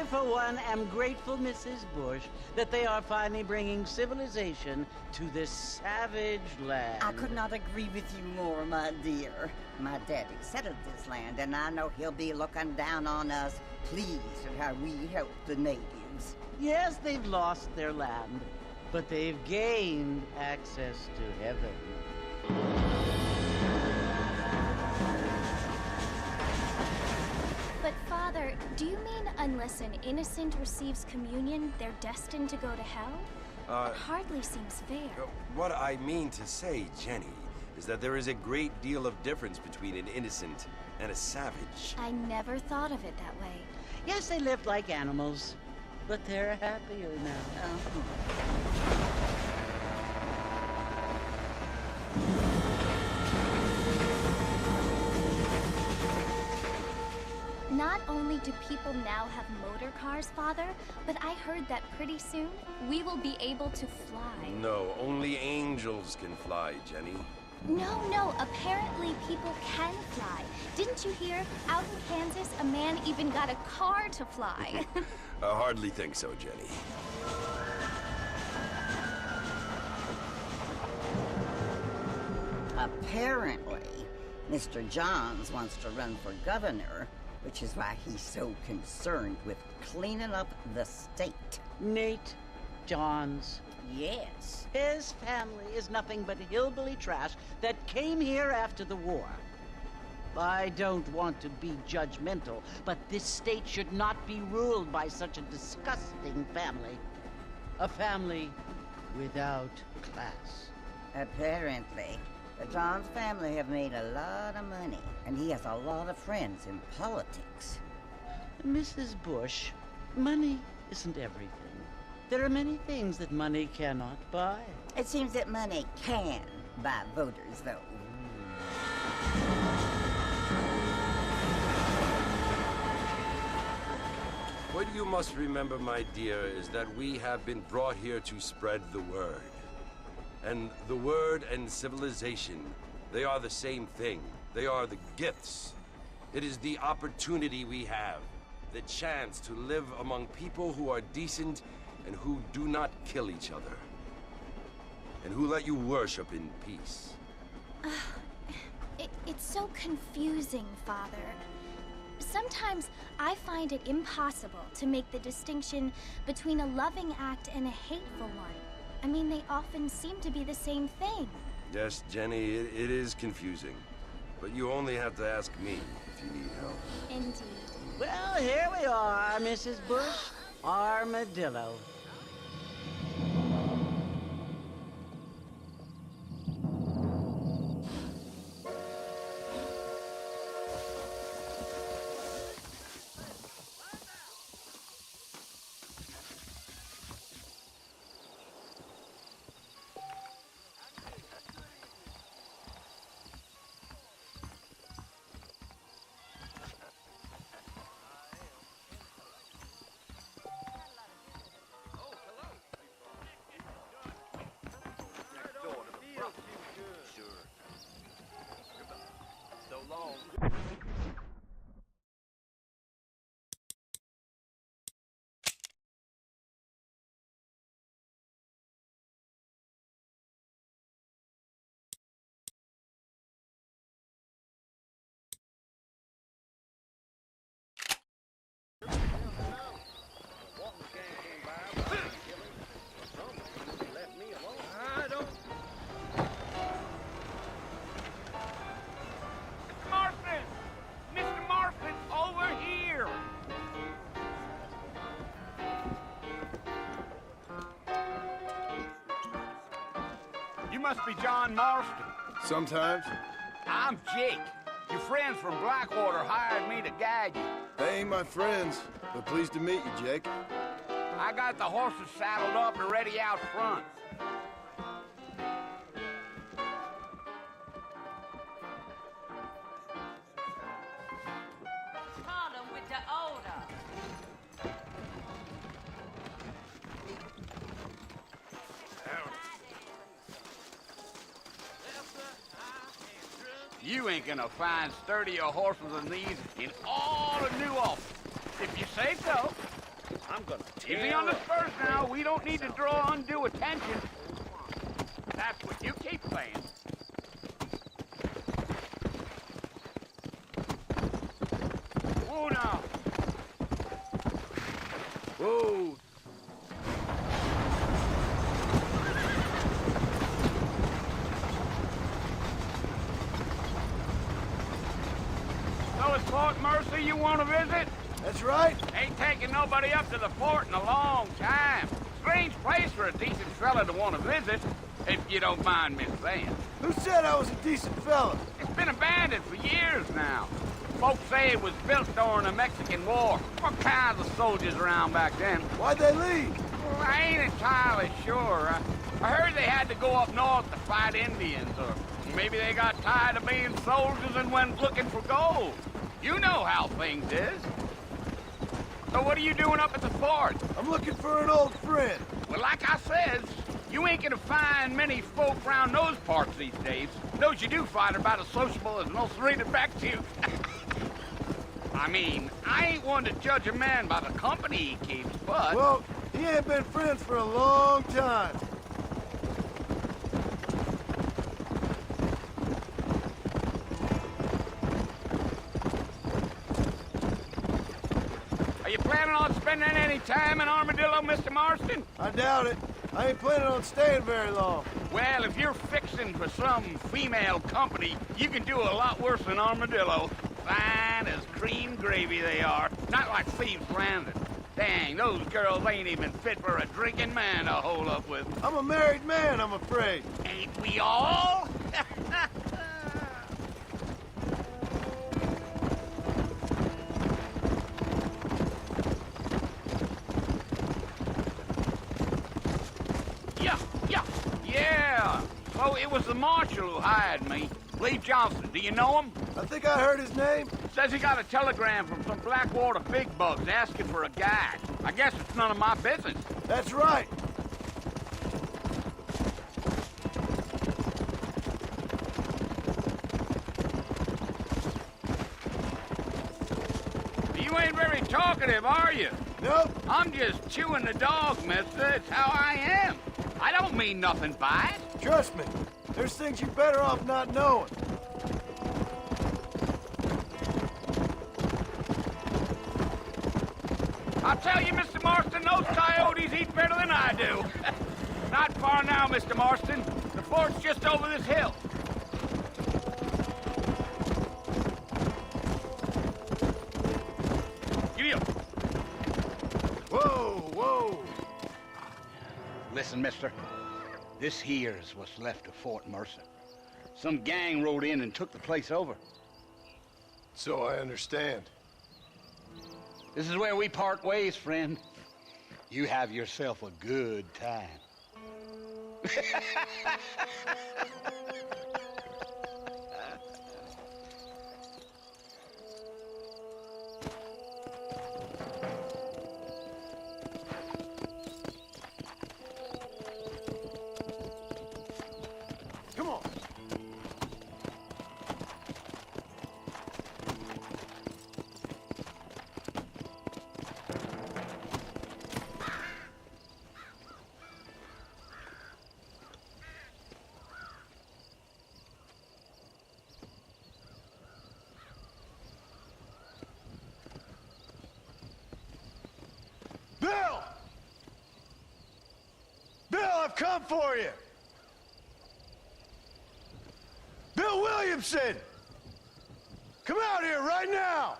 for one, am grateful, Mrs. Bush, that they are finally bringing civilization to this savage land. I could not agree with you more, my dear. My daddy settled this land, and I know he'll be looking down on us, pleased at how we help the natives. Yes, they've lost their land, but they've gained access to heaven. But, Father, do you mean unless an innocent receives communion, they're destined to go to hell? It hardly seems fair. What I mean to say, Jenny, is that there is a great deal of difference between an innocent and a savage. I never thought of it that way. Yes, they lived like animals, but they're happier now. Not only do people now have motor cars, Father, but I heard that pretty soon we will be able to fly. No, only angels can fly, Jenny. No, apparently people can fly. Didn't you hear? Out in Kansas, a man even got a car to fly. I hardly think so, Jenny. Apparently, Mr. Johns wants to run for governor, which is why he's so concerned with cleaning up the state. Nate Johns. Yes. His family is nothing but hillbilly trash that came here after the war. I don't want to be judgmental, but this state should not be ruled by such a disgusting family. A family without class. Apparently, the Johns family have made a lot of money, and he has a lot of friends in politics. Mrs. Bush, money isn't everything. There are many things that money cannot buy. It seems that money can buy voters, though. What you must remember, my dear, is that we have been brought here to spread the word. And the word and civilization, they are the same thing. They are the gifts. It is the opportunity we have, the chance to live among people who are decent and who do not kill each other, and who let you worship in peace. It's so confusing, Father. Sometimes I find it impossible to make the distinction between a loving act and a hateful one. I mean, they often seem to be the same thing. Yes, Jenny, it is confusing. But you only have to ask me if you need help. Indeed. Well, here we are, Mrs. Bush. Armadillo. You must be John Marston. Sometimes. I'm Jake. Your friends from Blackwater hired me to guide you. They ain't my friends, but pleased to meet you, Jake. I got the horses saddled up and ready out front. With the odor. You ain't gonna find sturdier horses than these in all of New Ulster, if you say so. I'm gonna easy on the spurs now. We don't need to draw undue attention. That's what you keep saying. Whoa now. Whoa. So it's Fort Mercy you want to visit? That's right. Ain't taking nobody up to the fort in a long time. Strange place for a decent fella to want to visit, if you don't mind me saying. Who said I was a decent fella? It's been abandoned for years now. Folks say it was built during the Mexican War. What kinds of soldiers around back then? Why'd they leave? Well, I ain't entirely sure. I heard they had to go up north to fight Indians, or maybe they got tired of being soldiers and went looking for gold. You know how things is. So what are you doing up at the fort? I'm looking for an old friend. Well, like I said, you ain't gonna find many folk around those parts these days. Those you do find are about as sociable as most rated back to you. I mean, I ain't one to judge a man by the company he keeps, but... Well, he ain't been friends for a long time. Are you planning on spending any time in Armadillo, Mr. Marston? I doubt it. I ain't planning on staying very long. Well, if you're fixing for some female company, you can do a lot worse than Armadillo. Fine as cream gravy they are. Not like Thieves Landing. Dang, those girls ain't even fit for a drinking man to hole up with. I'm a married man, I'm afraid. Ain't we all? Yeah. So it was the marshal who hired me. Lee Johnson, do you know him? I think I heard his name. Says he got a telegram from some Blackwater big bugs asking for a guide. I guess it's none of my business. That's right. You ain't very talkative, are you? Nope. I'm just chewing the dog, mister. It's how I am. I don't mean nothing by it. Trust me. There's things you're better off not knowing. I'll tell you, Mr. Marston, those coyotes eat better than I do. Not far now, Mr. Marston. The fort's just over this hill. Giddy up. Whoa. Listen, mister. This here's what's left of Fort Mercer. Some gang rode in and took the place over. So I understand. This is where we part ways, friend. You have yourself a good time. Come on. Bill, I've come for you. Bill Williamson! Come out here right now!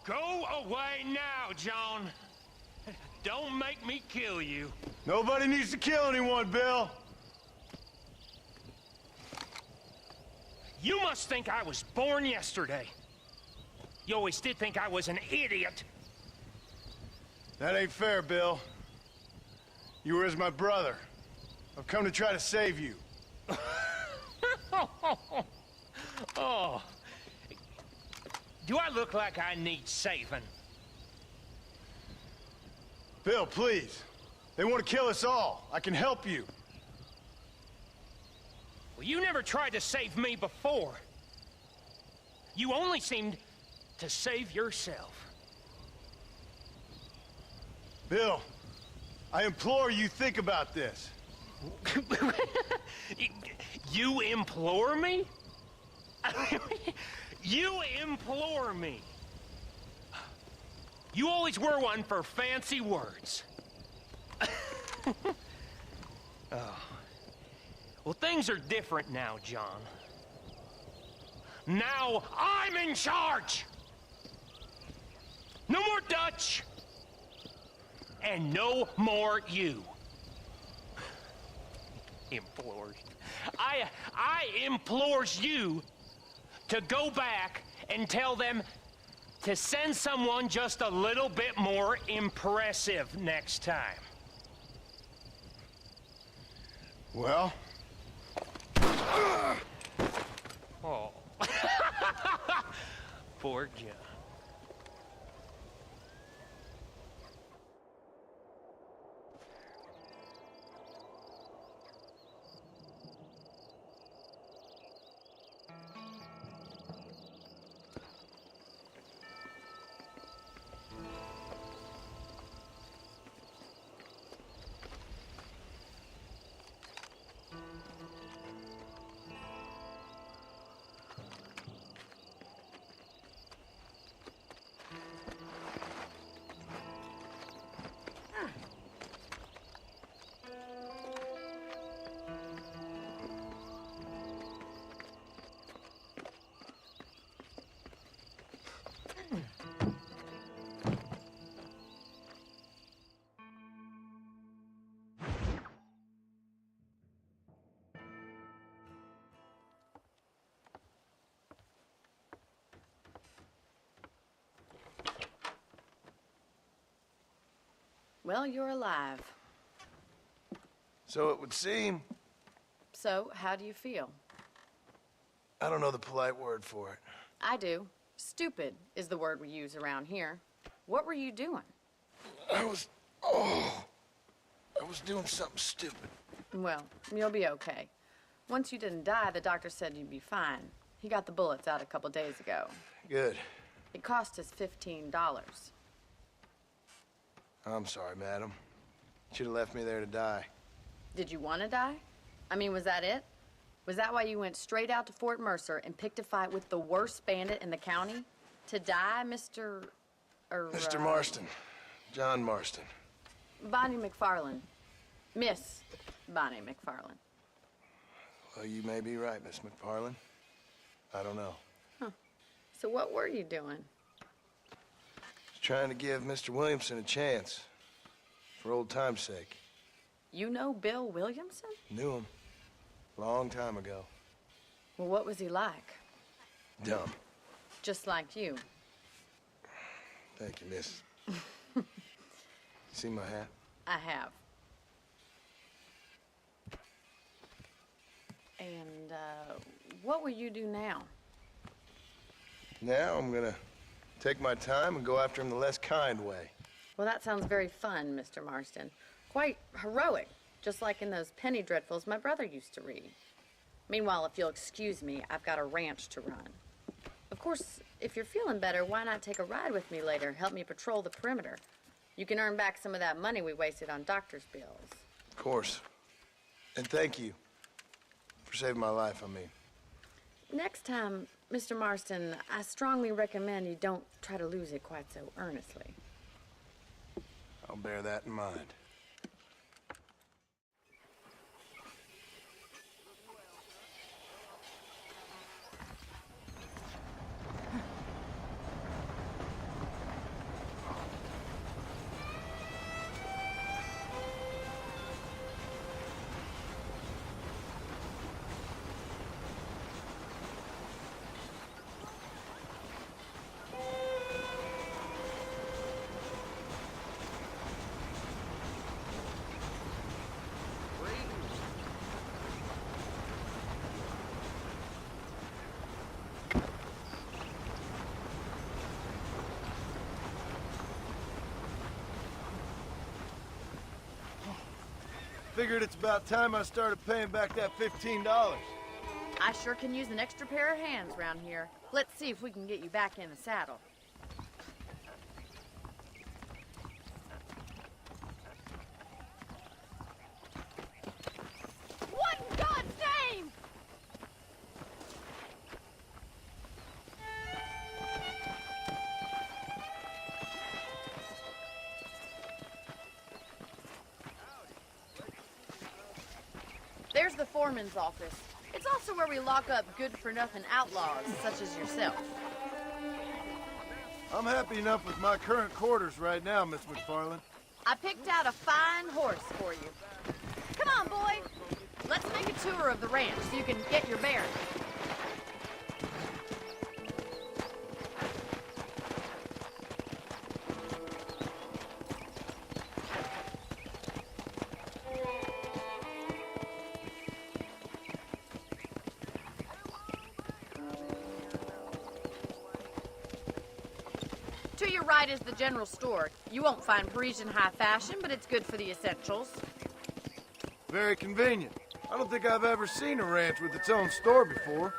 Go away now, John. Don't make me kill you. Nobody needs to kill anyone, Bill. You must think I was born yesterday. You always did think I was an idiot. That ain't fair, Bill. You were as my brother. I've come to try to save you. Oh. Do I look like I need saving? Bill, please. They want to kill us all. I can help you. Well, you never tried to save me before. You only seemed to save yourself. Bill, I implore you think about this. You implore me? You implore me. You always were one for fancy words. Oh. Well, things are different now, John. Now I'm in charge! No more Dutch! And no more you. Implores. I implores you to go back and tell them to send someone just a little bit more impressive next time. Well? Oh. Poor John. Well, you're alive. So it would seem. So, how do you feel? I don't know the polite word for it. I do. Stupid is the word we use around here. What were you doing? I was doing something stupid. Well, you'll be okay. Once you didn't die, the doctor said you'd be fine. He got the bullets out a couple days ago. Good. It cost us $15. I'm sorry, madam. Should have left me there to die. Did you want to die? I mean, was that it? Was that why you went straight out to Fort Mercer and picked a fight with the worst bandit in the county? To die, Mr. Mr. Marston. John Marston. Bonnie McFarland. Miss Bonnie McFarland. Well, you may be right, Miss McFarland. I don't know. Huh. So what were you doing? Just trying to give Mr. Williamson a chance. For old time's sake. You know Bill Williamson? Knew him. Long time ago. Well, what was he like? Dumb. Just like you. Thank you, miss. See my hat? I have. And, what will you do now? Now I'm gonna take my time and go after him the less kind way. Well, that sounds very fun, Mr. Marston. Quite heroic, just like in those penny dreadfuls my brother used to read. Meanwhile, if you'll excuse me, I've got a ranch to run. Of course, if you're feeling better, why not take a ride with me later? Help me patrol the perimeter. You can earn back some of that money we wasted on doctor's bills. Of course. And thank you for saving my life, I mean. Next time, Mr. Marston, I strongly recommend you don't try to lose it quite so earnestly. I'll bear that in mind. Figured it's about time I started paying back that $15. I sure can use an extra pair of hands around here. Let's see if we can get you back in the saddle. the foreman's office. It's also where we lock up good-for-nothing outlaws, such as yourself. I'm happy enough with my current quarters right now, Miss McFarland. I picked out a fine horse for you. Come on, boy. Let's make a tour of the ranch so you can get your bearings. To your right is the general store. You won't find Parisian high fashion, but it's good for the essentials. Very convenient. I don't think I've ever seen a ranch with its own store before.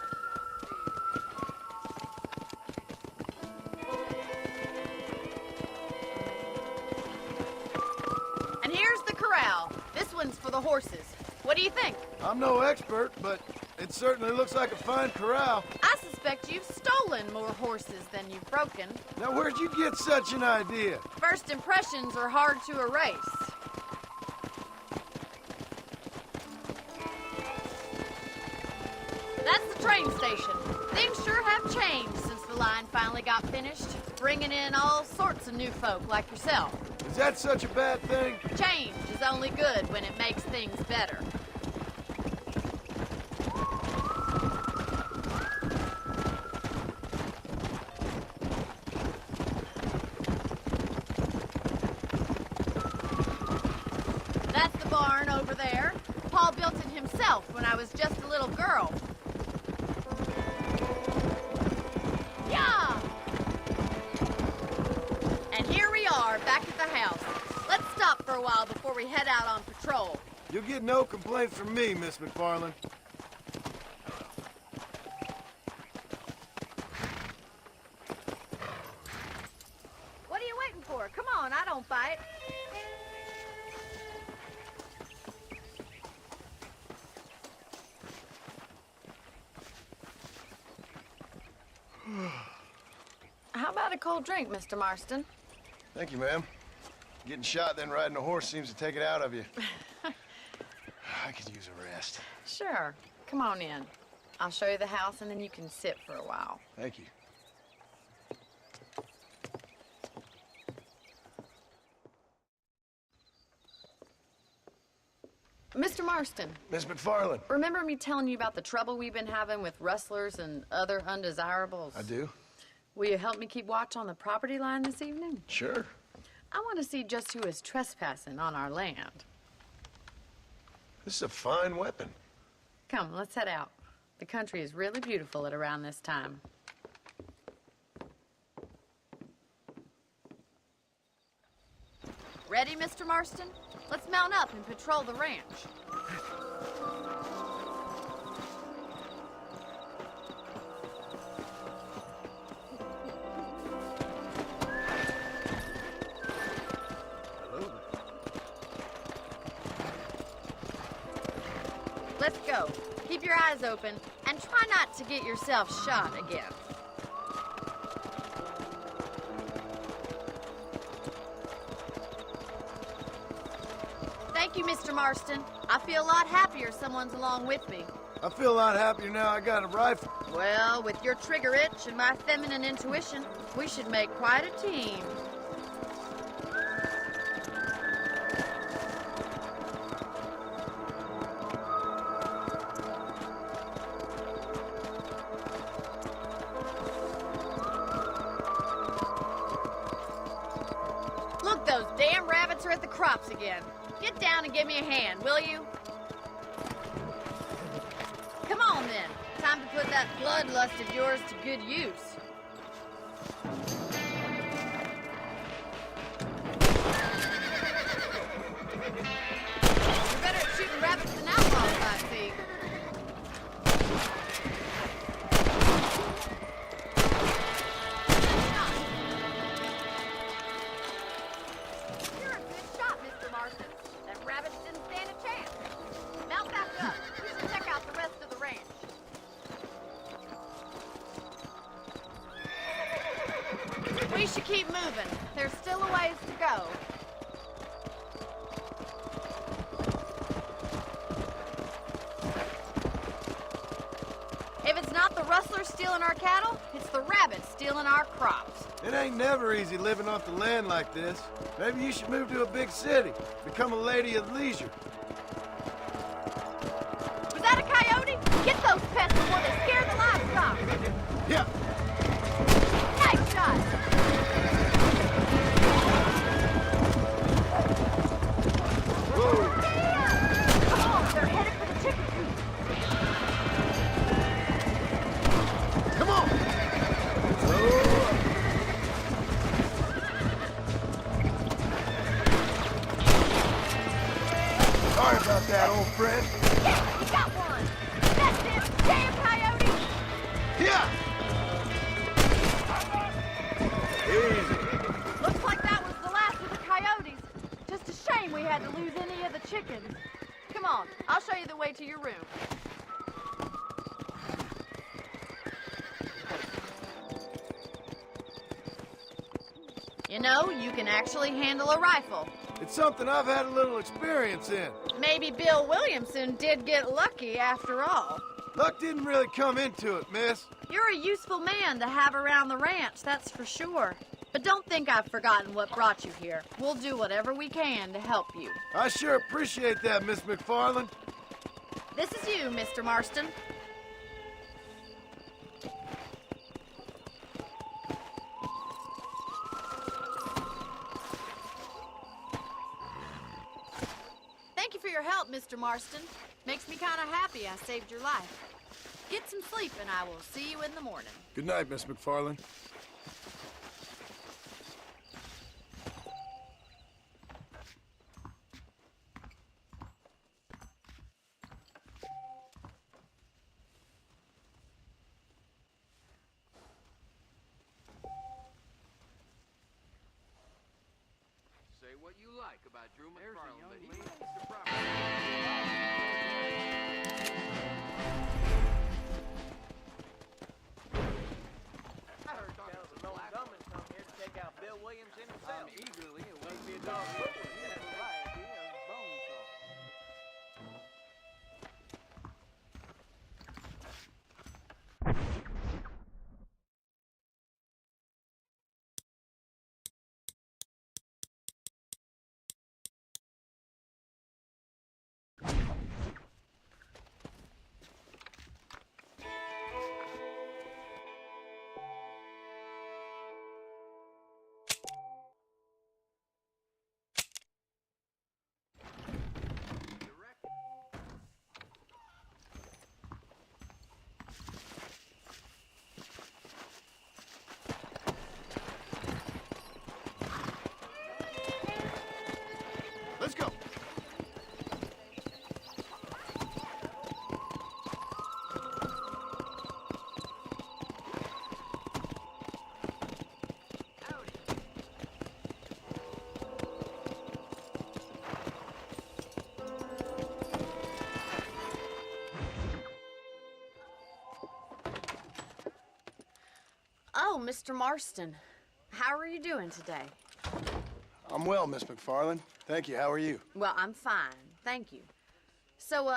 And here's the corral. This one's for the horses. What do you think? I'm no expert, but it certainly looks like a fine corral. I suspect you've stolen more horses than you've broken. Now, where'd you get such an idea? First impressions are hard to erase. That's the train station. Things sure have changed since the line finally got finished, bringing in all sorts of new folk like yourself. Is that such a bad thing? Change is only good when it makes things better. That's the barn over there. Paul built it himself when I was just a little girl. Yeah! And here we are, back at the house. Let's stop for a while before we head out on patrol. You'll get no complaints from me, Miss McFarland. What are you waiting for? Come on, I don't bite. How about a cold drink, Mr. Marston? Thank you, ma'am. Getting shot, then riding a horse seems to take it out of you. I could use a rest. Sure. Come on in. I'll show you the house, and then you can sit for a while. Thank you. Mr. Marston, Miss McFarland. remember me telling you about the trouble we've been having with rustlers and other undesirables? I do. Will you help me keep watch on the property line this evening? Sure. I want to see just who is trespassing on our land. This is a fine weapon. Come, let's head out. The country is really beautiful at around this time. Ready, Mr. Marston? Let's mount up and patrol the ranch. Let's go. Keep your eyes open and try not to get yourself shot again. Thank you, Mr. Marston. I feel a lot happier someone's along with me. I feel a lot happier now I got a rifle. Well, with your trigger itch and my feminine intuition, we should make quite a team. Look, those damn rabbits are at the crops again. Get down and give me a hand, will you? Come on, then. Time to put that bloodlust of yours to good use. You're better at shooting rabbits than outlaws, I see. You're a good shot, Mr. Marston. Them rabbits didn't stand a chance. Mount back up. We should check out the rest of the ranch. We should keep moving. There's still a ways to go. If it's not the rustlers stealing our cattle, it's the rabbits stealing our crops. It ain't never easy living off the land like this. Maybe you should move to a big city. Become a lady of leisure. Was that a coyote? Get those pests before they scare the livestock. Yeah. Nice shot. Whoa. Come on, they're headed for the chicken coop. Come on. Sorry about that, old friend. Yeah, we got one. That's it. Damn coyote. Yeah. Easy. Looks like that was the last of the coyotes. Just a shame we had to lose any of the chickens. Come on, I'll show you the way to your room. You know, you can actually handle a rifle. It's something I've had a little experience in. Maybe Bill Williamson did get lucky after all. Luck didn't really come into it, miss. You're a useful man to have around the ranch, that's for sure. But don't think I've forgotten what brought you here. We'll do whatever we can to help you. I sure appreciate that, Miss McFarland. This is you, Mr. Marston. Thank you for your help, Mr. Marston. Makes me kind of happy I saved your life. Get some sleep and I will see you in the morning. Good night, Miss McFarland. Say what you like about Drew McFarland, but he owns the property. I heard tell the no gummins come here to take out Bill Williamson himself. Eagerly, it wouldn't be a dog. Yeah, right. He has bone saw. Let's go. Oh, Mr. Marston. How are you doing today? I'm well, Miss McFarland. Thank you. How are you? Well, I'm fine. Thank you. So,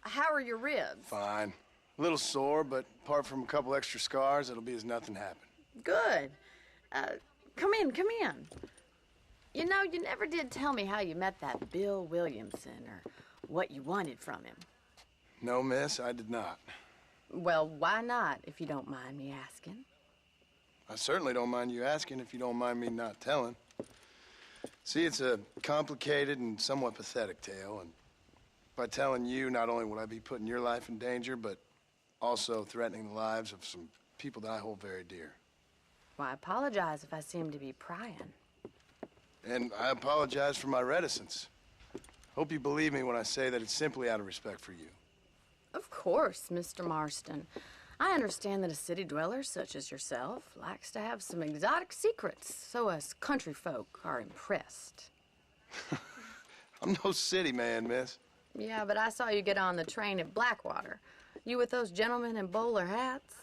how are your ribs? Fine. A little sore, but apart from a couple extra scars, it'll be as nothing happened. Good. Come in, come in. You know, you never did tell me how you met that Bill Williamson or what you wanted from him. No, miss, I did not. Well, why not, if you don't mind me asking? I certainly don't mind you asking if you don't mind me not telling. See, it's a complicated and somewhat pathetic tale, and by telling you, not only would I be putting your life in danger, but also threatening the lives of some people that I hold very dear. Well, I apologize if I seem to be prying. And I apologize for my reticence. Hope you believe me when I say that it's simply out of respect for you. Of course, Mr. Marston. I understand that a city dweller such as yourself likes to have some exotic secrets, so us country folk are impressed. I'm no city man, miss. Yeah, but I saw you get on the train at Blackwater. You with those gentlemen in bowler hats?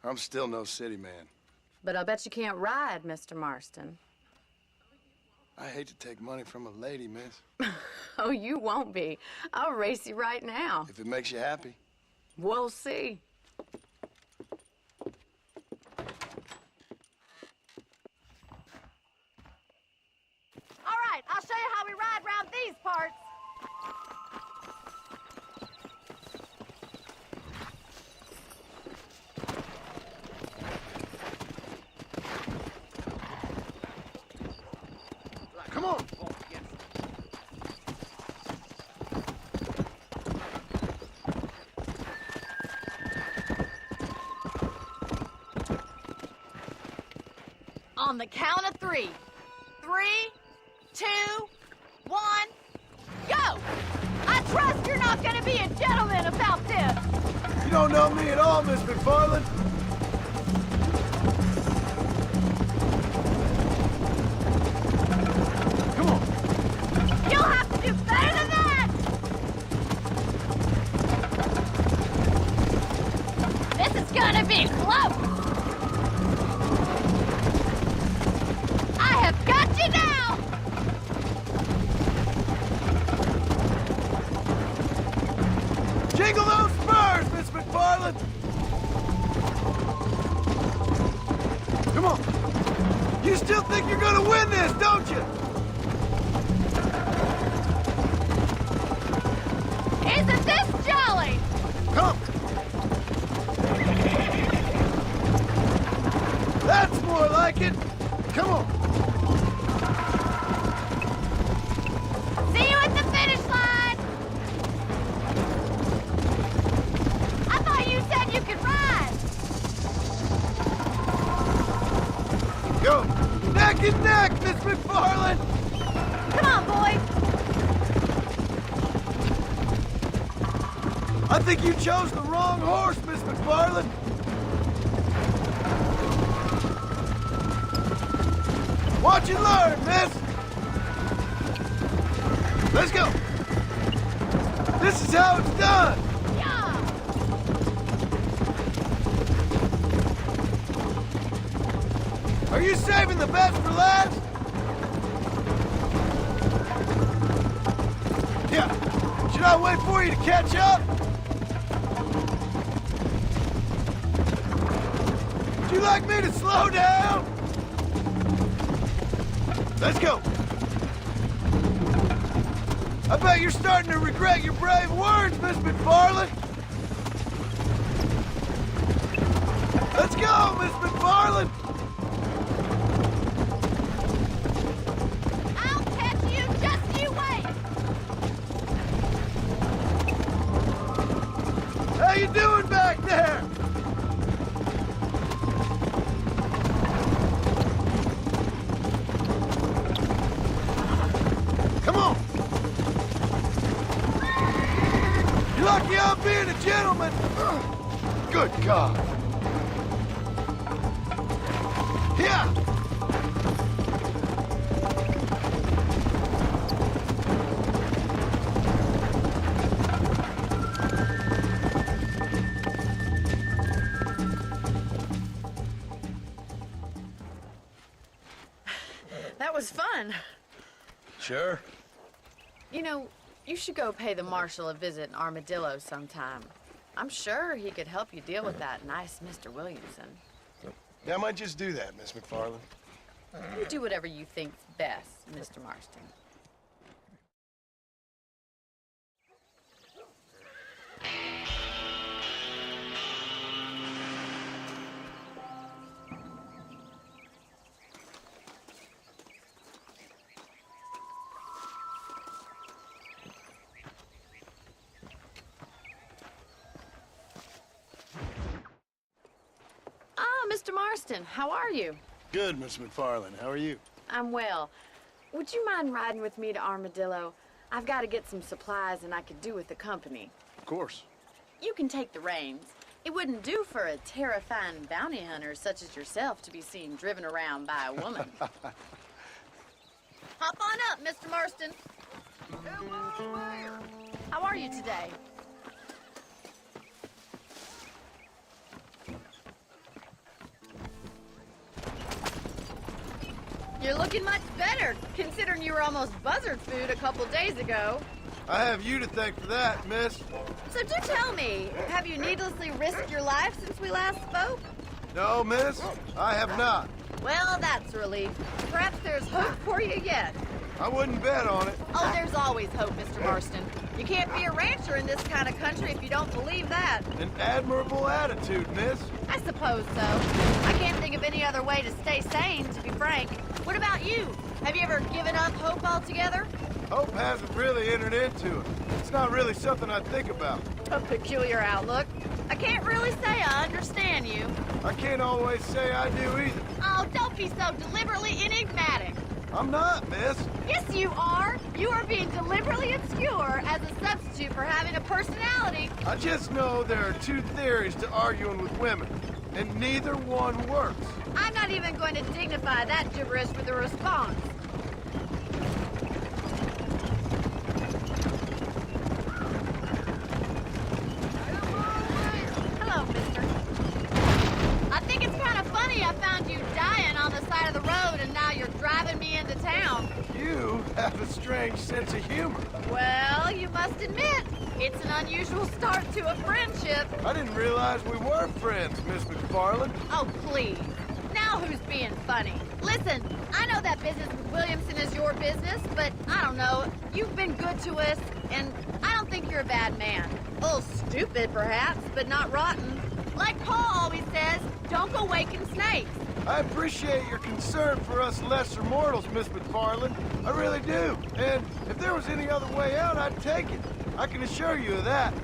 I'm still no city man. But I'll bet you can't ride, Mr. Marston. I hate to take money from a lady, miss. Oh, you won't be. I'll race you right now. If it makes you happy. We'll see. these parts. Come on. On the count of 3. 3, 2, 1, go! I trust you're not gonna be a gentleman about this. You don't know me at all, Miss McFarland. Come on. You'll have to do better than that! This is gonna be close! I have got you now! Jingle those spurs, Miss McFarland! Come on. You still think you're gonna win this, don't you? Isn't this jolly? Come. That's more like it. Come on. See you at the finish line! I thought you said you could ride! Go. Neck and neck, Miss McFarland. Come on, boy! I think you chose the wrong horse, Miss McFarland. Watch and learn, miss. Let's go. This is how it's done. Yeah! Are you saving the best for last? Yeah. Should I wait for you to catch up? Would you like me to slow down? Let's go. I bet you're starting to regret your brave words, Miss McFarland. Let's go, Miss McFarland. I'll catch you, just you wait! How you doing back there? Come on. You're lucky I'm being a gentleman. Good God. Yeah. That was fun. Sure. You know, you should go pay the marshal a visit in Armadillo sometime. I'm sure he could help you deal with that nice Mr. Williamson. Yeah, I might just do that, Miss McFarland. You do whatever you think's best, Mr. Marston. Mr. Marston, how are you? Good, Miss McFarland. How are you? I'm well. Would you mind riding with me to Armadillo? I've got to get some supplies and I could do with the company. Of course. You can take the reins. It wouldn't do for a terrifying bounty hunter such as yourself to be seen driven around by a woman. Hop on up, Mr. Marston. Hello there. How are you today? You're looking much better, considering you were almost buzzard food a couple days ago. I have you to thank for that, miss. So do tell me, have you needlessly risked your life since we last spoke? No, miss, I have not. Well, that's a relief. Perhaps there's hope for you yet. I wouldn't bet on it. Oh, there's always hope, Mr. Marston. You can't be a rancher in this kind of country if you don't believe that. An admirable attitude, miss. I suppose so. I can't think of any other way to stay sane, to be frank. What about you? Have you ever given up hope altogether? Hope hasn't really entered into it. It's not really something I think about. A peculiar outlook. I can't really say I understand you. I can't always say I do either. Oh, don't be so deliberately enigmatic. I'm not, miss. Yes, you are. You are being deliberately obscure as a substitute for having a personality. I just know there are two theories to arguing with women, and neither one works. I'm not even going to dignify that gibberish with a response. Hello, mister. I think it's kind of funny I found you dying on the side of the road and now you're driving me into town. You have a strange sense of humor. Well, you must admit, it's an unusual start to a friendship. I didn't realize we were friends, Miss McFarland. Oh, please. Now who's being funny? Listen, I know that business with Williamson is your business, but I don't know. You've been good to us, and I don't think you're a bad man. A little stupid, perhaps, but not rotten. Like Paul always says, don't go waking snakes. I appreciate your concern for us lesser mortals, Miss McFarland. I really do. And if there was any other way out, I'd take it. I can assure you of that.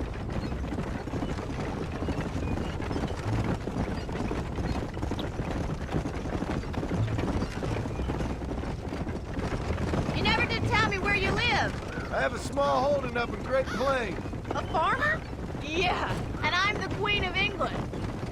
You never did tell me where you live. I have a small holding up in Great Plains. A farmer? Yeah, and I'm the Queen of England.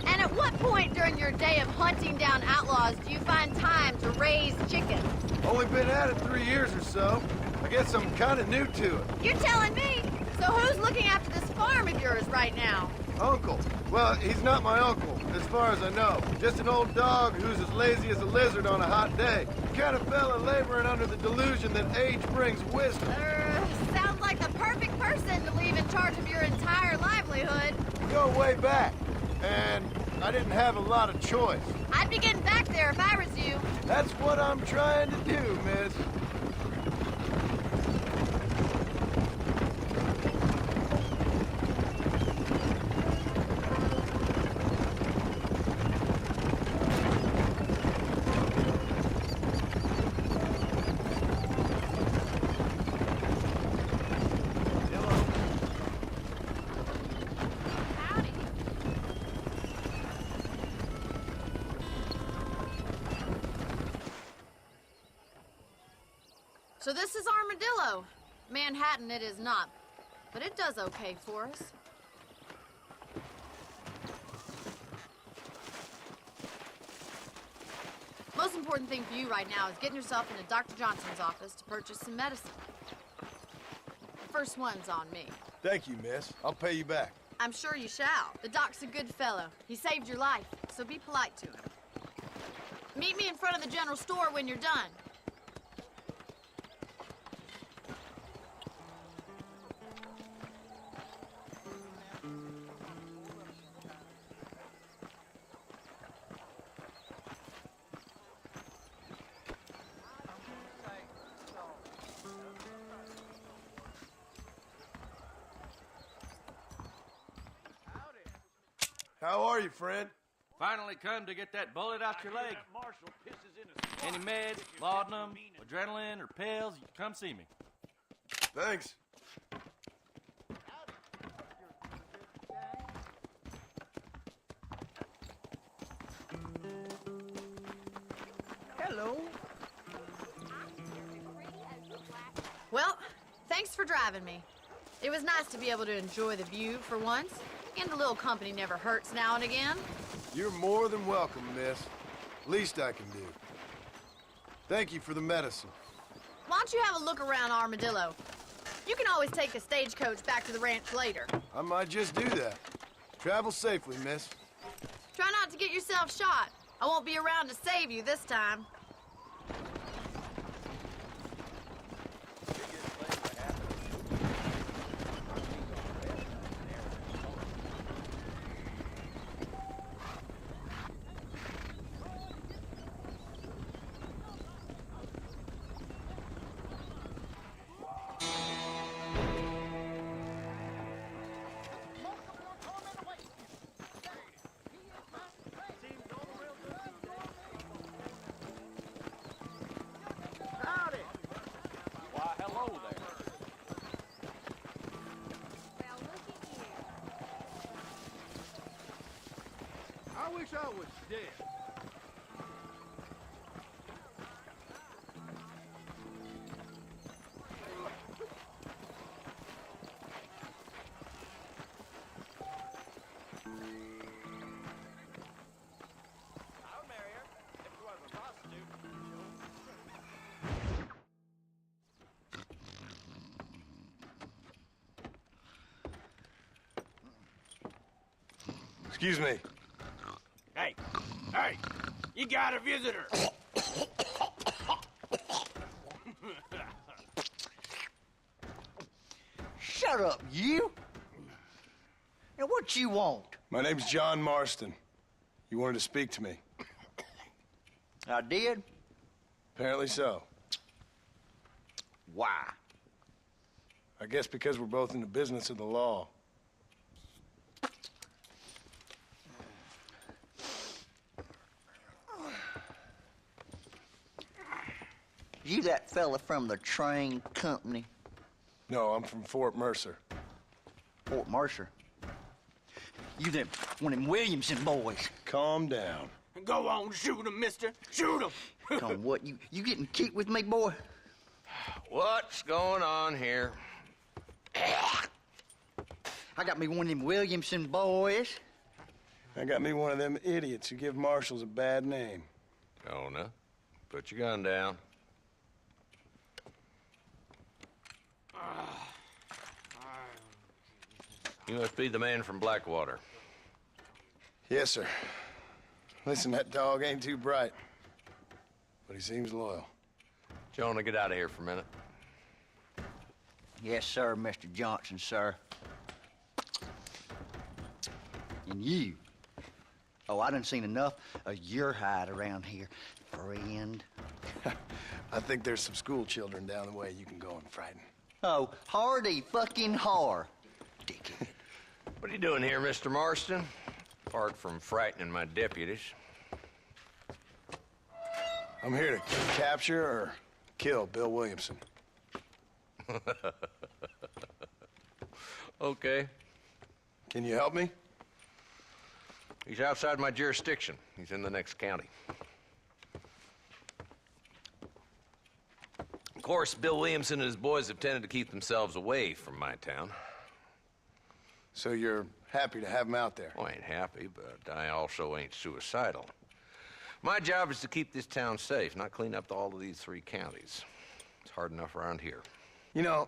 And at what point during your day of hunting down outlaws do you find time to raise chickens? Only been at it 3 years or so. I guess I'm kind of new to it. You're telling me? So who's looking after this farm of yours right now? Uncle. Well, he's not my uncle, as far as I know. Just an old dog who's as lazy as a lizard on a hot day. The kind of fella laboring under the delusion that age brings wisdom. Sounds like the perfect person to leave in charge of your entire livelihood. We go way back, and I didn't have a lot of choice. I'd be getting back there if I was you. That's what I'm trying to do, miss. So this is Armadillo. Manhattan it is not, but it does okay for us. Most important thing for you right now is getting yourself into Dr. Johnson's office to purchase some medicine. The first one's on me. Thank you, miss. I'll pay you back. I'm sure you shall. The doc's a good fellow. He saved your life, so be polite to him. Meet me in front of the general store when you're done. How are you, friend? Finally come to get that bullet out your leg. Any meds, laudanum, adrenaline, or pills, you come see me. Thanks. Hello. Well, thanks for driving me. It was nice to be able to enjoy the view for once, and a little company never hurts now and again. You're more than welcome, miss. Least I can do. Thank you for the medicine. Why don't you have a look around Armadillo? You can always take a stagecoach back to the ranch later. I might just do that. Travel safely, miss. Try not to get yourself shot. I won't be around to save you this time. I wish I was dead. I'll marry her if she was a prostitute. Excuse me. Hey, hey, you got a visitor. Shut up, you! Now, what you want? My name's John Marston. You wanted to speak to me. I did? Apparently so. Why? I guess because we're both in the business of the law. You that fella from the train company? No, I'm from Fort Mercer. Fort Mercer? You them one of them Williamson boys? Calm down. Go on, shoot him, mister. Shoot him. Come what, you getting cute with me, boy? What's going on here? I got me one of them Williamson boys. I got me one of them idiots who give marshals a bad name. Jonah, put your gun down. You must be the man from Blackwater. Yes, sir. Listen, that dog ain't too bright, but he seems loyal. Jonah, get out of here for a minute. Yes, sir, Mr. Johnson, sir. And you. Oh, I done seen enough of your hide around here, friend. I think there's some school children down the way you can go and frighten. Oh, hardy fucking har. Dickhead. What are you doing here, Mr. Marston? Apart from frightening my deputies. I'm here to capture or kill Bill Williamson. Okay. Can you help me? He's outside my jurisdiction. He's in the next county. Of course, Bill Williamson and his boys have tended to keep themselves away from my town. So you're happy to have him out there? Well, I ain't happy, but I also ain't suicidal. My job is to keep this town safe, not clean up all of these 3 counties. It's hard enough around here. You know,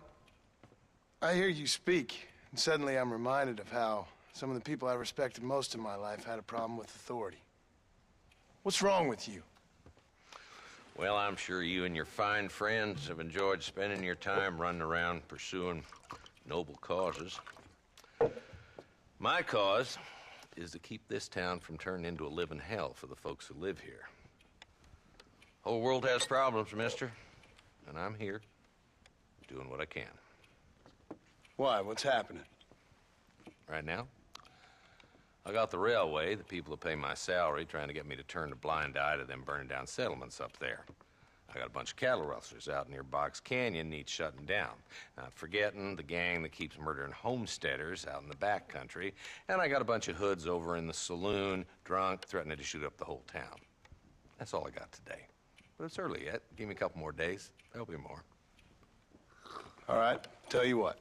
I hear you speak, and suddenly I'm reminded of how some of the people I respected most in my life had a problem with authority. What's wrong with you? Well, I'm sure you and your fine friends have enjoyed spending your time running around pursuing noble causes. My cause is to keep this town from turning into a living hell for the folks who live here. Whole world has problems, mister, and I'm here doing what I can. Why? What's happening? Right now, I got the railway, the people who pay my salary, trying to get me to turn a blind eye to them burning down settlements up there. I got a bunch of cattle rustlers out near Box Canyon needs shutting down. Not forgetting the gang that keeps murdering homesteaders out in the back country. And I got a bunch of hoods over in the saloon, drunk, threatening to shoot up the whole town. That's all I got today. But it's early yet. Give me a couple more days. There'll be more. All right, tell you what.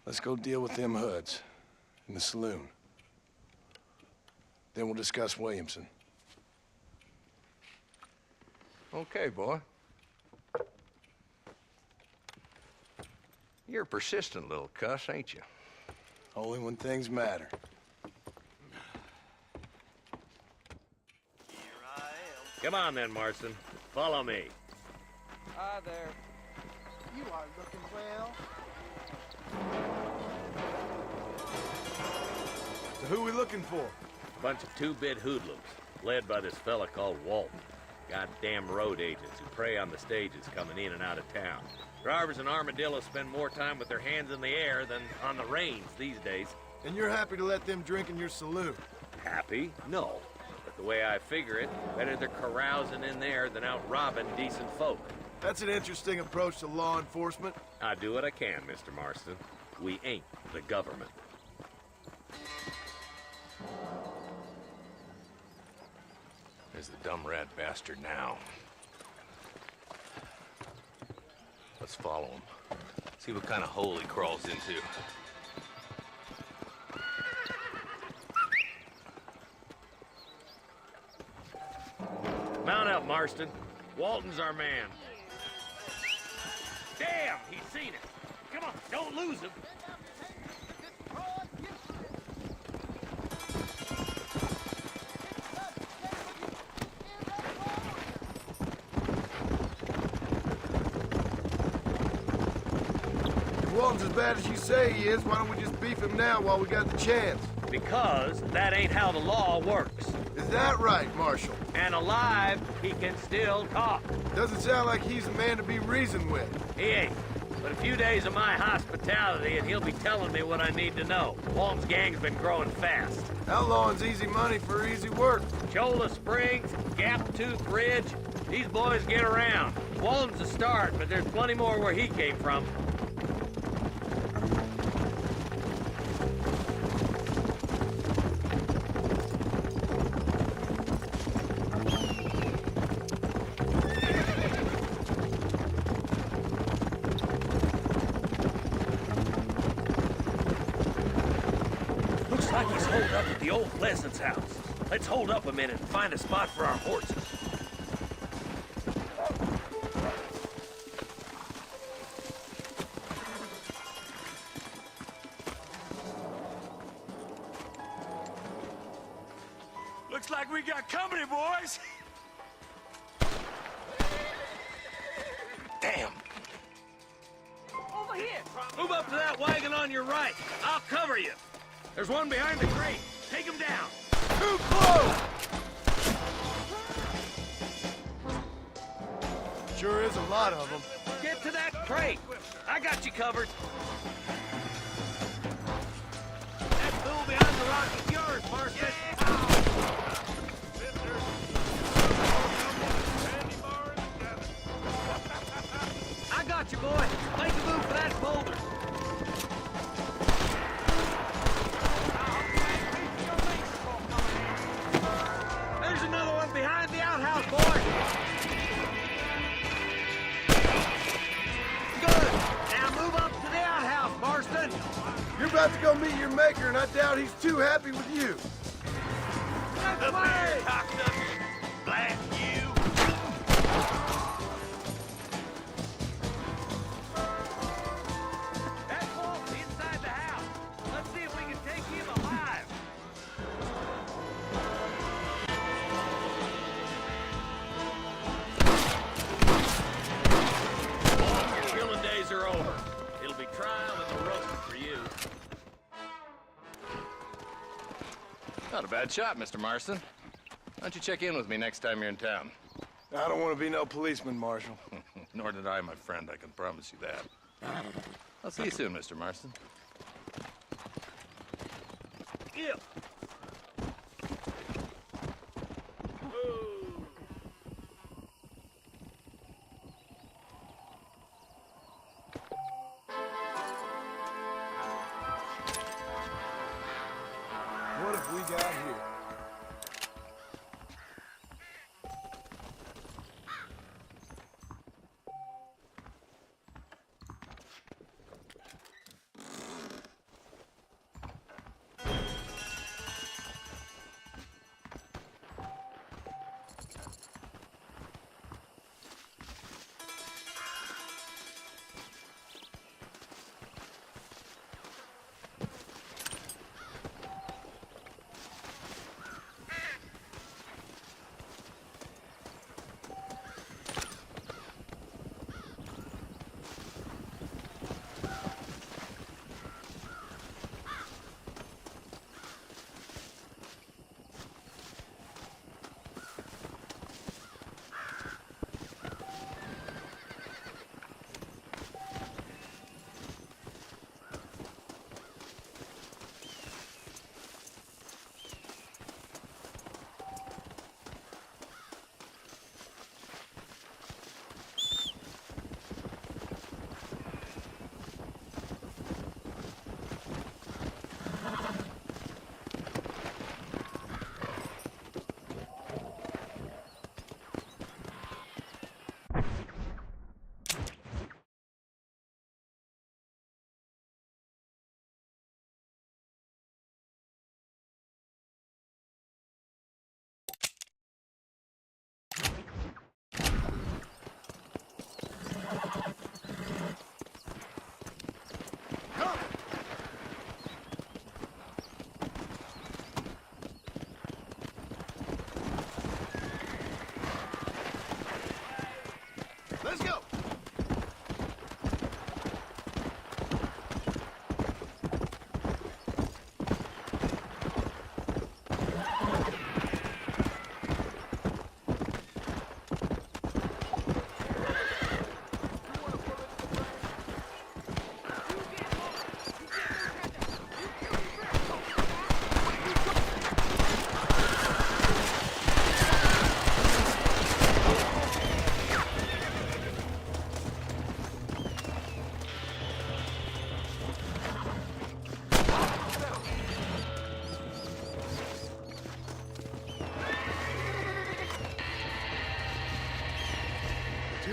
Let's go deal with them hoods in the saloon. Then we'll discuss Williamson. Okay, boy. You're a persistent little cuss, ain't you? Only when things matter. Come on then, Marston. Follow me. Hi there. You are looking well. So who are we looking for? A bunch of 2-bit hoodlums, led by this fella called Walton. Goddamn road agents who prey on the stages coming in and out of town. Drivers and armadillos spend more time with their hands in the air than on the reins these days. And you're happy to let them drink in your saloon? Happy? No. But the way I figure it, better they're carousing in there than out robbing decent folk. That's an interesting approach to law enforcement. I do what I can, Mr. Marston. We ain't the government. There's the dumb rat bastard now. Let's follow him. See what kind of hole he crawls into. Mount up, Marston. Walton's our man. Damn, he's seen it. Come on, don't lose him. If Walton's as bad as you say he is, why don't we just beef him now while we got the chance? Because that ain't how the law works. Is that right, Marshal? And alive, he can still talk. Doesn't sound like he's a man to be reasoned with. He ain't. But a few days of my hospitality and he'll be telling me what I need to know. Walton's gang's been growing fast. Outlawing's easy money for easy work. Cholla Springs, Gap Tooth Ridge, these boys get around. Walton's a start, but there's plenty more where he came from. Looks like he's holed up at the old Pleasance house. Let's hold up a minute and find a spot for our horses. Looks like we got company, boys. Damn! Over here! Move up to that wagon on your right. I'll cover you. There's one behind the crate. Take him down. Too close! Sure is a lot of them. Get to that crate. I got you covered. That fool behind the rock is yours, Marston. I got you, boy. Make a move for that boulder. There's another one behind the outhouse, boy. Good. Now move up to the outhouse, Marston. You're about to go meet your maker, and I doubt he's too happy with you. Up there, cocked up. Blast you. That's Walt inside the house. Let's see if we can take him alive. Your killing days are over. It'll be trial and the roasting for you. Not a bad shot, Mr. Marston. Why don't you check in with me next time you're in town? I don't want to be no policeman, Marshal. Nor did I, my friend. I can promise you that. I'll see you soon, Mr. Marston. Yeah. What have we got here?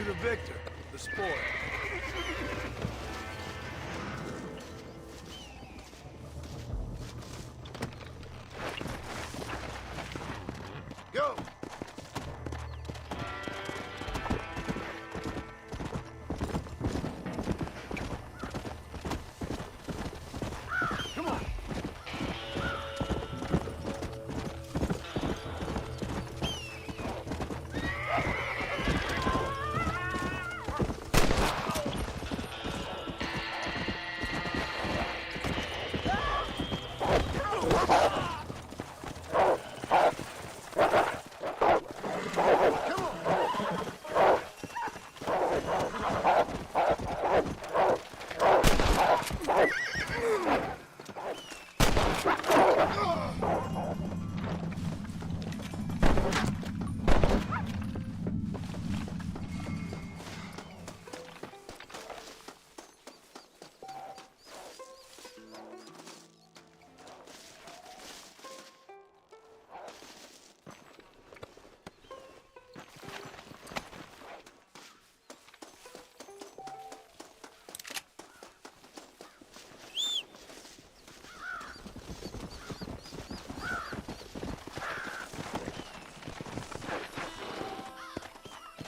the victor, the spoil. Go!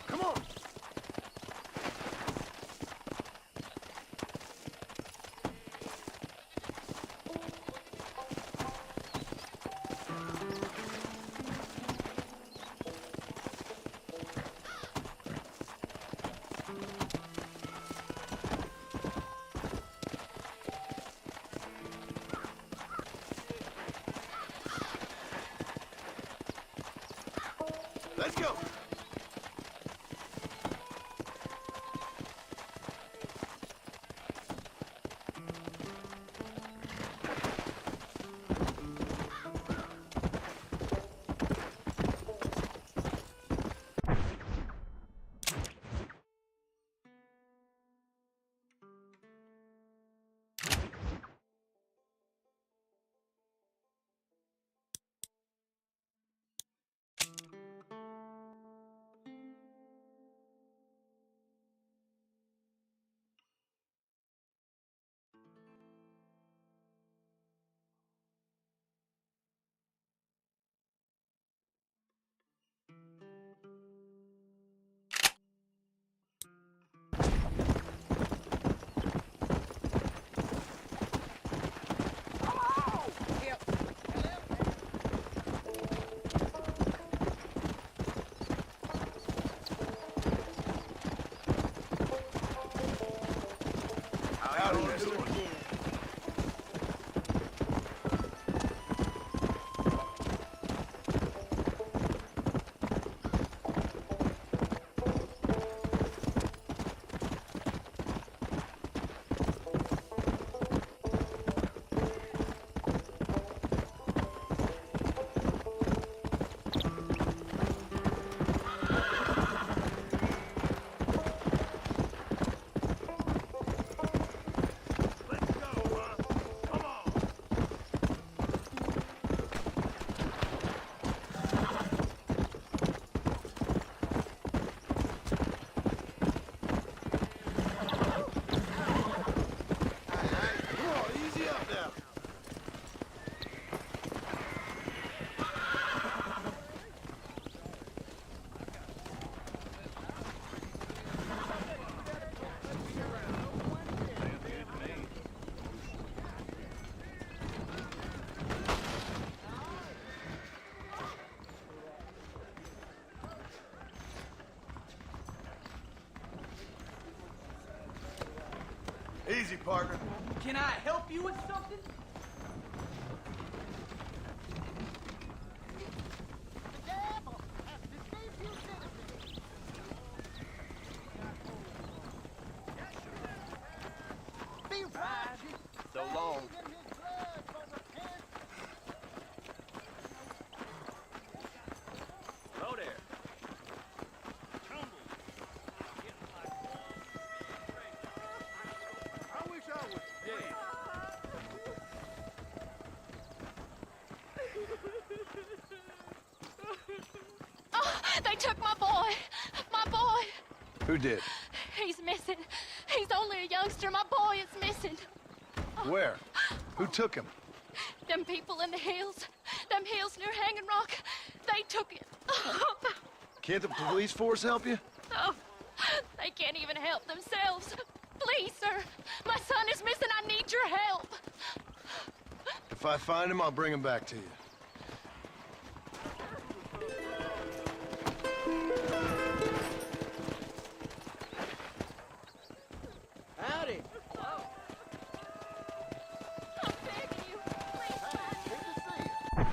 Come on! Let's go! Easy, partner. Can I help you with something? So long. Hello there. I wish I was dead. Who did? He's missing. He's only a youngster. My boy is missing. Where? Who took him? Them people in the hills. Them hills near Hanging Rock. They took it. Can't the police force help you? Oh, they can't even help themselves. Please, sir. My son is missing. I need your help. If I find him, I'll bring him back to you. Howdy. Hello. I'm begging you. Please, find Good to see you.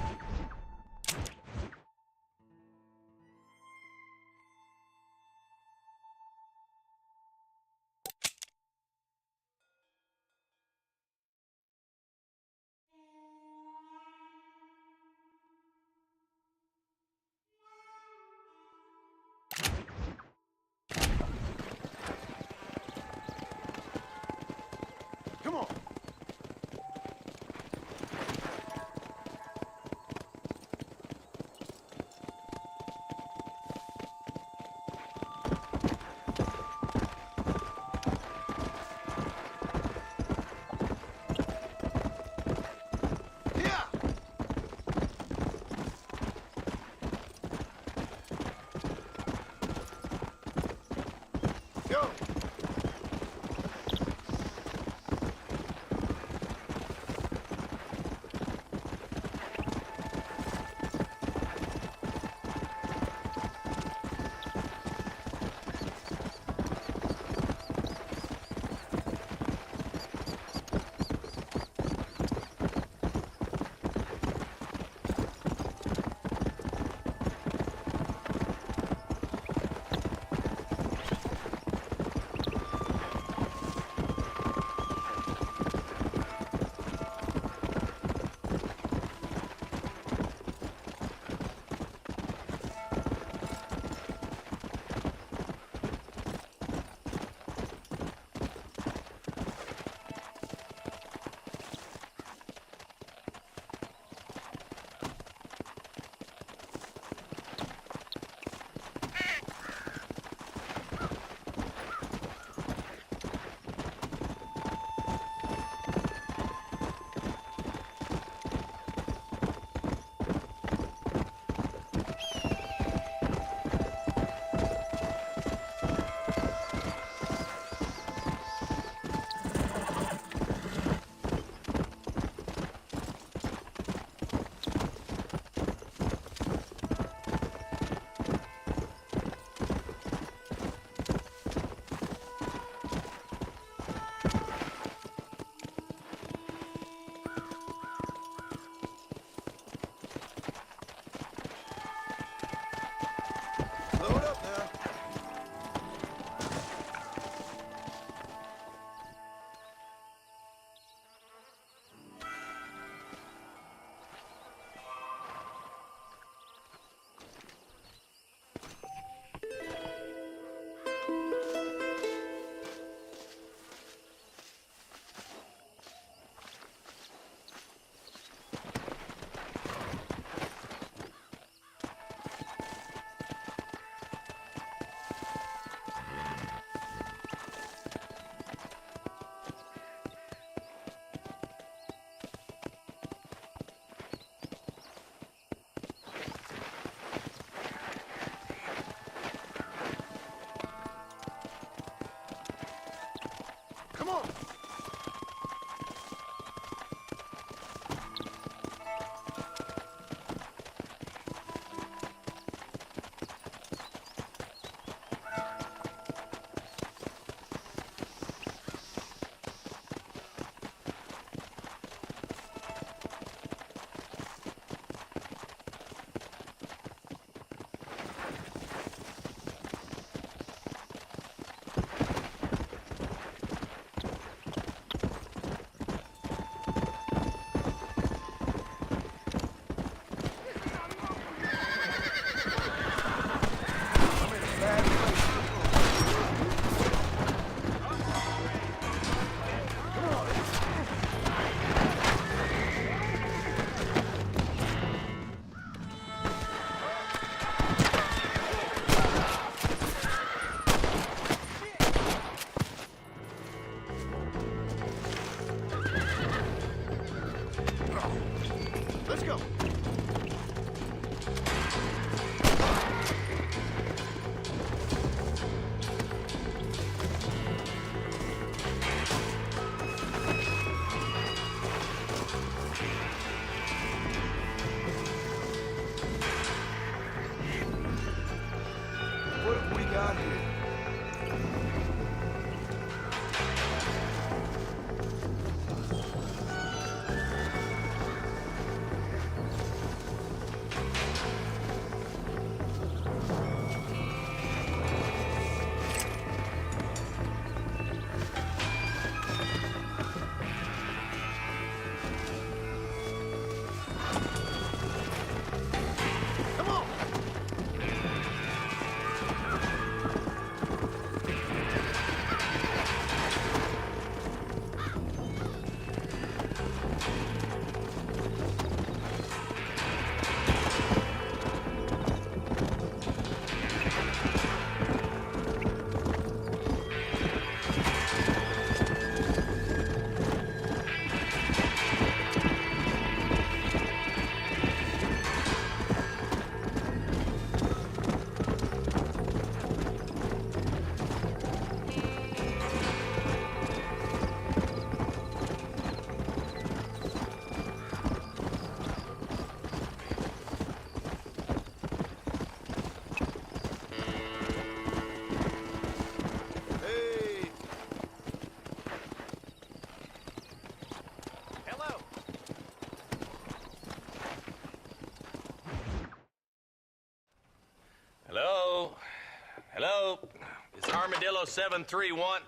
Armadillo 731.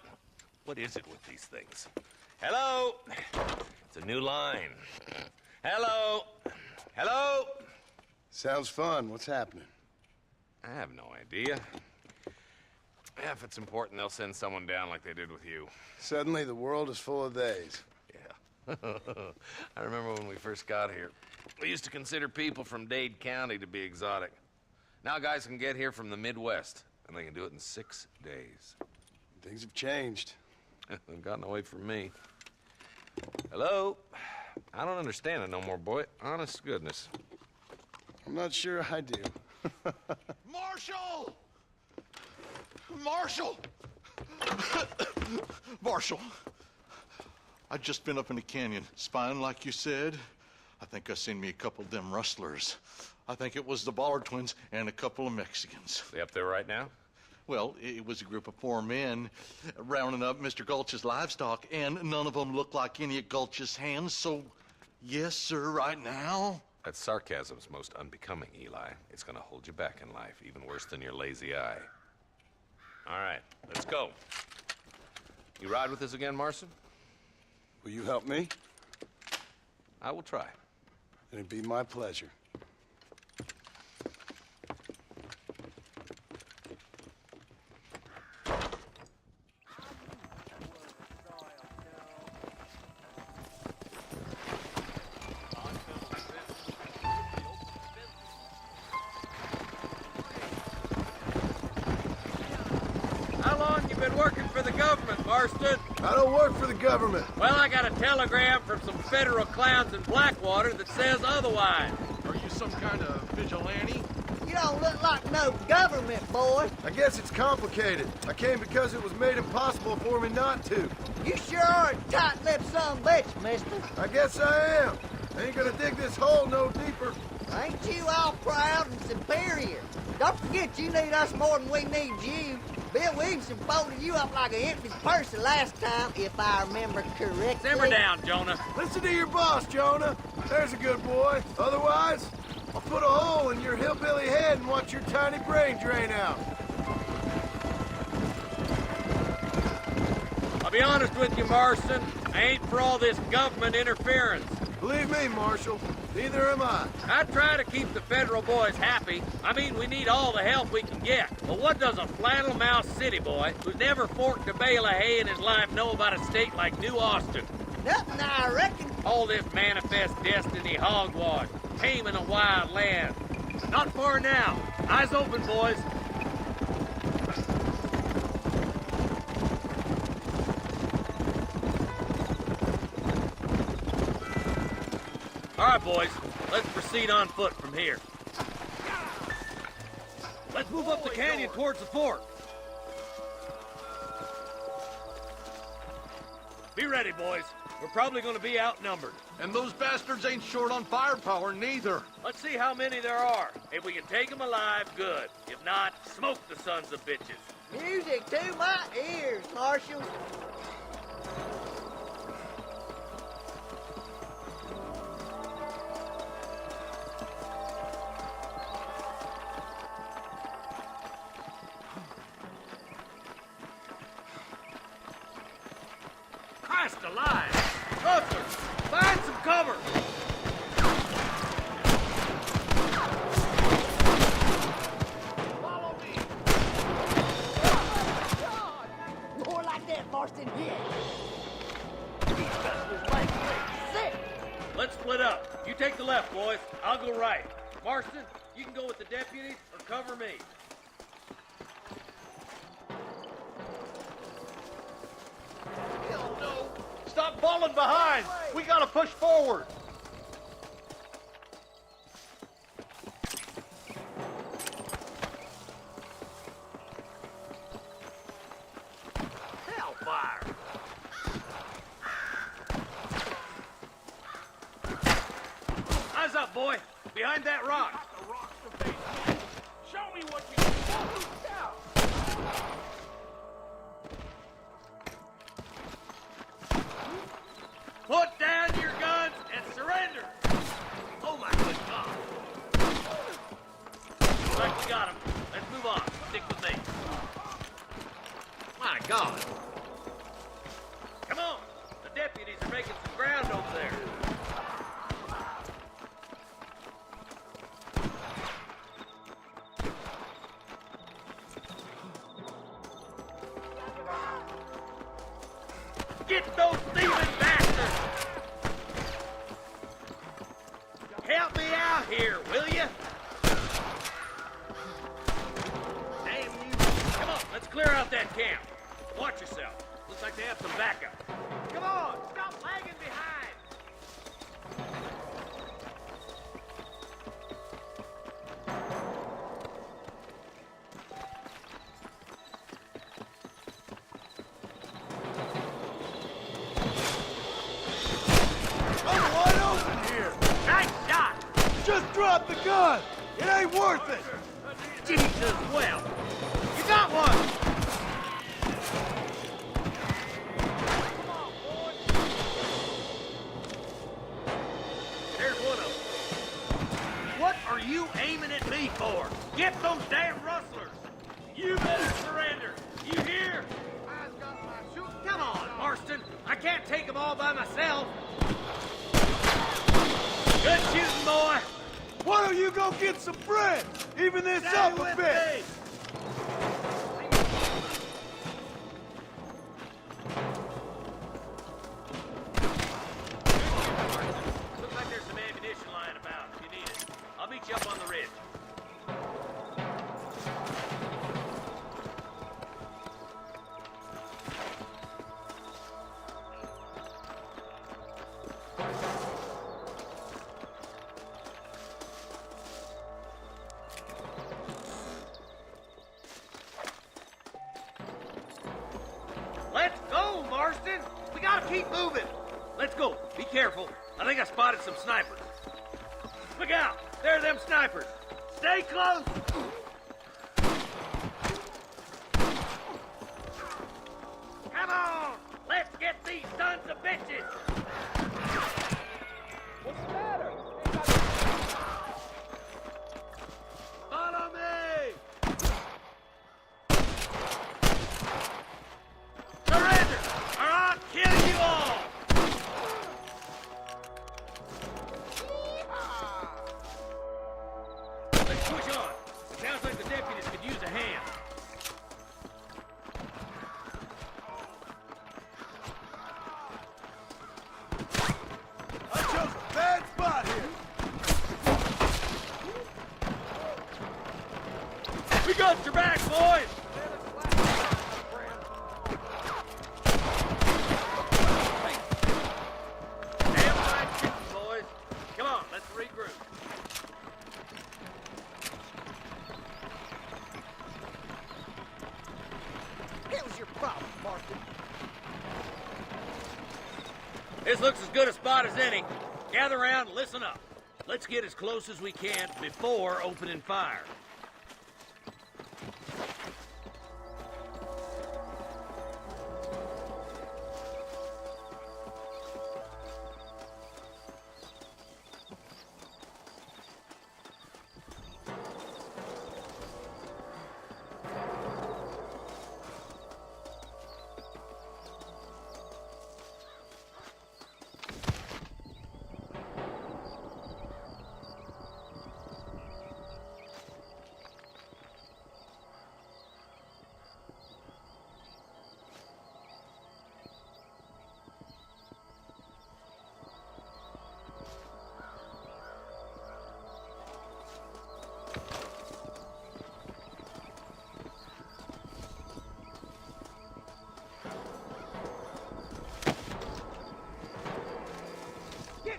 What is it with these things? Hello? It's a new line. Hello? Hello? Sounds fun. What's happening? I have no idea. Yeah, if it's important, they'll send someone down like they did with you. Suddenly, the world is full of theys. Yeah. I remember when we first got here. We used to consider people from Dade County to be exotic. Now guys can get here from the Midwest, and they can do it in 6 days. Things have changed. They've gotten away from me. Hello? I don't understand it no more, boy. Honest to goodness. I'm not sure I do. Marshall! Marshall! Marshall! I just been up in the canyon, spying like you said. I think I seen me a couple of them rustlers. I think it was the Ballard twins and a couple of Mexicans. They up there right now? Well, it was a group of 4 men rounding up Mr. Gulch's livestock, and none of them looked like any of Gulch's hands, so yes, sir, right now. That sarcasm's most unbecoming, Eli. It's gonna hold you back in life, even worse than your lazy eye. All right, let's go. You ride with us again, Marston? Will you help me? I will try. It'd be my pleasure. How long you been working for the government, Marston? I don't work for the government. Well, I got a telegram from some federal clowns in Blackwater that says otherwise. Are you some kind of vigilante? You don't look like no government, boy. I guess it's complicated. I came because it was made impossible for me not to. You sure are a tight-lipped son of a bitch, mister. I guess I am. I ain't gonna dig this hole no deeper. Ain't you all proud and superior? Don't forget you need us more than we need you. Bill Williamson folded you up like an empty purse the last time, if I remember correctly. Simmer down, Jonah. Listen to your boss, Jonah. There's a good boy. Otherwise, I'll put a hole in your hillbilly head and watch your tiny brain drain out. I'll be honest with you, Marston. I ain't for all this government interference. Believe me, Marshal, neither am I. I try to keep the federal boys happy. I mean, we need all the help we can get. But what does a flannel-mouthed city boy who's never forked a bale of hay in his life know about a state like New Austin? Nothing, I reckon. All this manifest destiny hogwash, taming a wild land. Not far now. Eyes open, boys. All right, boys. Let's proceed on foot from here. Let's move up the canyon towards the fort. Be ready, boys. We're probably going to be outnumbered. And those bastards ain't short on firepower, neither. Let's see how many there are. If we can take them alive, good. If not, smoke the sons of bitches. Music to my ears, Marshal. Christ alive! Custer, find some cover! Follow me! More like that, Marston, yeah. These customers make me sick. Let's split up. You take the left, boys. I'll go right. Marston, you can go with the deputies or cover me. Hell no! Stop falling behind! We gotta push forward! Hellfire! Eyes up, boy. Behind that rock. Show me what you can do. Put down your guns and surrender. Oh, my good God. Looks like we got him. Let's move on. Stick with me. gone. Come on! The deputies are making some ground over there. Get those thieving bastards! Help me out here, will you? Damn you. Come on, let's clear out that camp. Watch yourself. Looks like they have some backup. Come on, stop lagging behind! I'm wide open here! Nice shot! Just drop the gun! It ain't worth it! Jesus, well, you got one! There's one of them. What are you aiming at me for? Get those damn rustlers! You better surrender! You hear? Come on, Marston! I can't take them all by myself! Good shooting, boy! Why don't you go get some bread? Even this Stay up a with bit! me. Looks like there's some ammunition lying about if you need it. I'll meet you up on the ridge. Let's go, Marston! We gotta keep moving! Let's go. Be careful. I think I spotted some snipers. Look out! There are them snipers! Stay close! Come on! Let's get these sons of bitches! What's the matter? Follow me! Surrender, or I'll kill you all! Let's push on. Sounds like the deputies could use a hand. I chose a bad spot here! We got your back, boys! Damn right shooting, boys. Come on, let's regroup. Hell's your problem, Marston? This looks as good a spot as any. Gather around and listen up. Let's get as close as we can before opening fire.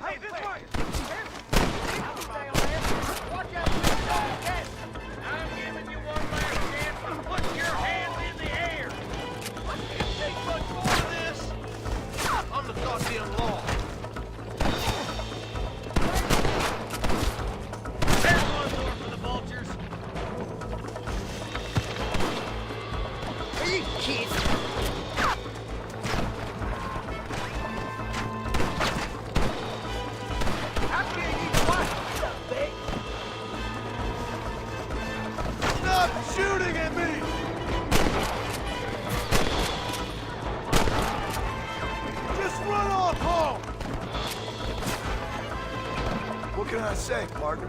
Hey, this way! Watch out, I'm giving you one last chance to put your hands in the air. Can't take much more of this! I'm the goddamn law! There's one more for the vultures. Are you kidding? Stop shooting at me! What can I say, partner?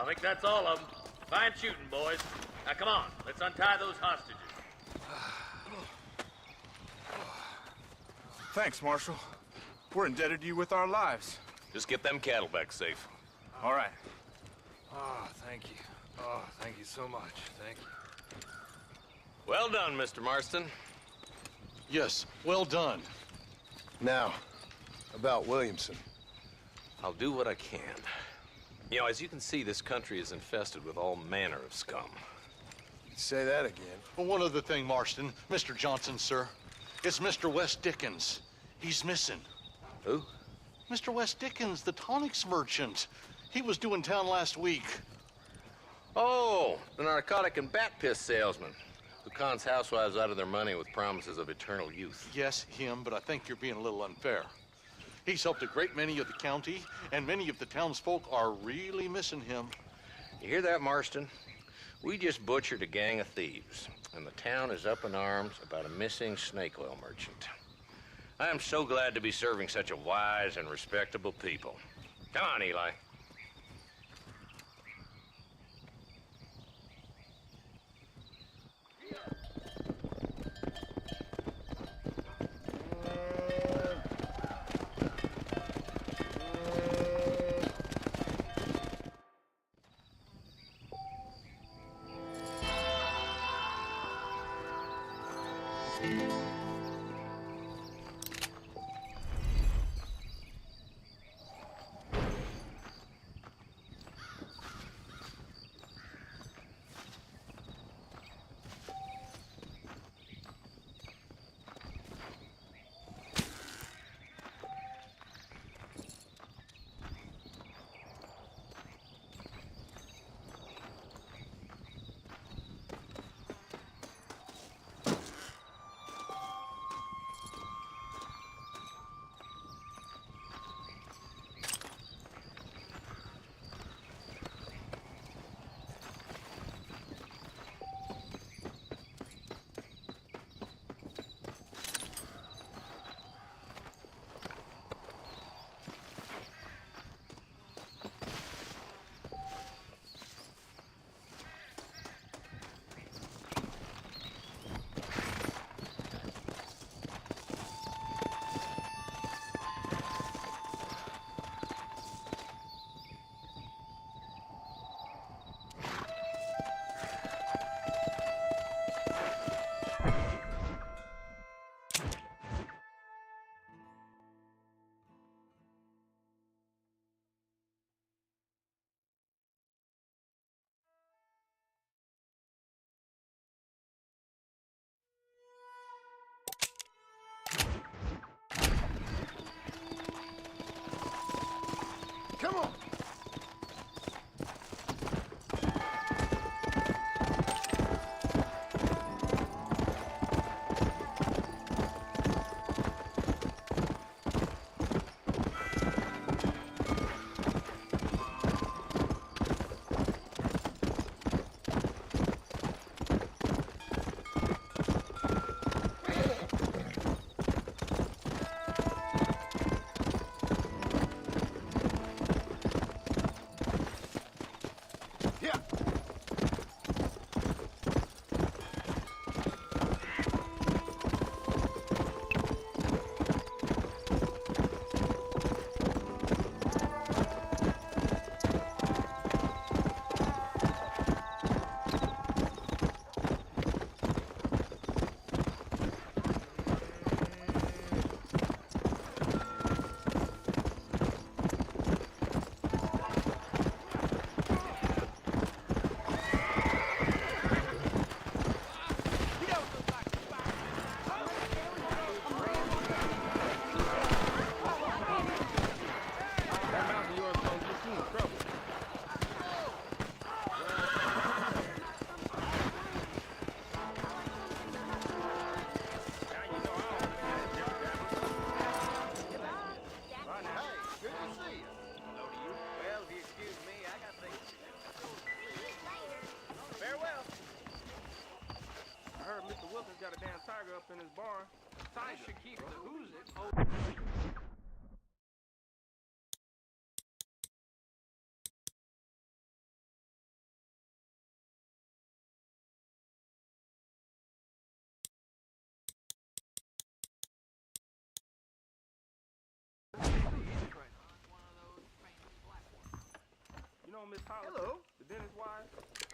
I think that's all of them. Fine shooting, boys. Now, come on. Let's untie those hostages. Thanks, Marshal. We're indebted to you with our lives. Just get them cattle back safe. All right. Oh, thank you. Oh, thank you so much. Thank you. Well done, Mr. Marston. Yes, well done. Now, about Williamson. I'll do what I can. You know, as you can see, this country is infested with all manner of scum. Say that again. Well, one other thing, Marston. Mr. Johnson, sir. It's Mr. West Dickens. He's missing. Who? Mr. West Dickens, the tonics merchant. He was due in town last week. Oh, the narcotic and bat piss salesman who cons housewives out of their money with promises of eternal youth. Yes, him, but I think you're being a little unfair. He's helped a great many of the county, and many of the townsfolk are really missing him. You hear that, Marston? We just butchered a gang of thieves, and the town is up in arms about a missing snake oil merchant. I am so glad to be serving such a wise and respectable people. Come on, Eli. up in his bar. I should keep the who's it. You know Miss Hollis? Hello. The dentist wife?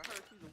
I heard she's a